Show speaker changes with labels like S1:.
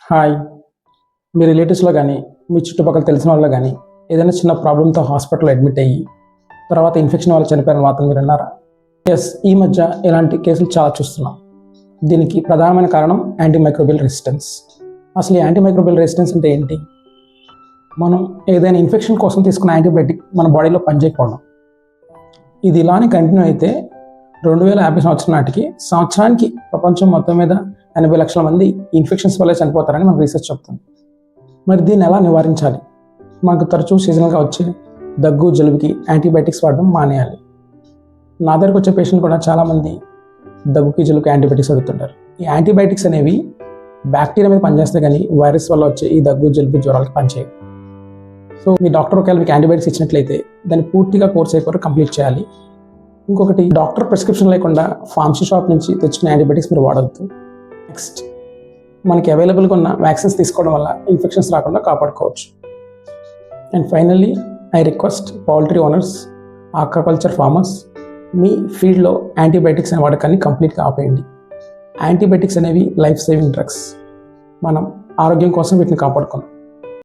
S1: Hi. మీ రిలేటివ్స్లో కానీ మీ చుట్టుపక్కల తెలిసిన వాళ్ళు కానీ ఏదైనా చిన్న ప్రాబ్లంతో హాస్పిటల్లో అడ్మిట్ అయ్యి తర్వాత ఇన్ఫెక్షన్ వల్ల చనిపోయిన మాత్రం మీరు అన్నారా? ఎస్, ఈ మధ్య ఇలాంటి కేసులు చాలా చూస్తున్నాం. దీనికి ప్రధానమైన కారణం యాంటీమైక్రోబియల్ రెసిస్టెన్స్. అసలు ఈ యాంటీమైక్రోబియల్ రెసిస్టెన్స్ అంటే ఏంటి? మనం ఏదైనా ఇన్ఫెక్షన్ కోసం తీసుకున్న యాంటీబయాటిక్ మన బాడీలో పనిచేయకపోవడం. ఇది ఇలానే కంటిన్యూ అయితే 2050 సంవత్సరం నాటికి సంవత్సరానికి ప్రపంచం మొత్తం మీద 80 లక్షల మంది ఇన్ఫెక్షన్స్ వల్లే చనిపోతారని మన రీసెర్చ్ చెప్తుంది. మరి దీన్ని ఎలా నివారించాలి? మనకు తరచూ సీజనల్గా వచ్చే దగ్గు జలుబుకి యాంటీబయాటిక్స్ వాడడం మానేయాలి. నా దగ్గరకు వచ్చే పేషెంట్ కూడా చాలామంది దగ్గుకి జలుబుకి యాంటీబయాటిక్స్ అడుగుతుంటారు. ఈ యాంటీబయాటిక్స్ అనేవి బ్యాక్టీరియా మీద పనిచేస్తే కానీ వైరస్ వల్ల వచ్చే ఈ దగ్గు జలుబు జ్వరాలకి పనిచేయవు. సో మీ డాక్టర్ ఒకవేళ మీకు యాంటీబయాటిక్స్ ఇచ్చినట్లయితే దాన్ని పూర్తిగా కోర్స్ అయిపోయి కంప్లీట్ చేయాలి. ఇంకొకటి, డాక్టర్ ప్రిస్క్రిప్షన్ లేకుండా ఫార్మసీ షాప్ నుంచి తెచ్చుకున్న యాంటీబయాటిక్స్ మీరు వాడవద్దు. నెక్స్ట్, మనకి అవైలబుల్గా ఉన్న వ్యాక్సిన్స్ తీసుకోవడం వల్ల ఇన్ఫెక్షన్స్ రాకుండా కాపాడుకోవచ్చు. And finally, I request poultry owners, aquaculture farmers, మీ ఫీల్డ్లో యాంటీబయాటిక్స్ అనే వాడకాన్ని కంప్లీట్గా ఆపేయండి. యాంటీబయాటిక్స్ అనేవి లైఫ్ సేవింగ్ డ్రగ్స్. మనం ఆరోగ్యం కోసం వీటిని కాపాడుకుందాం.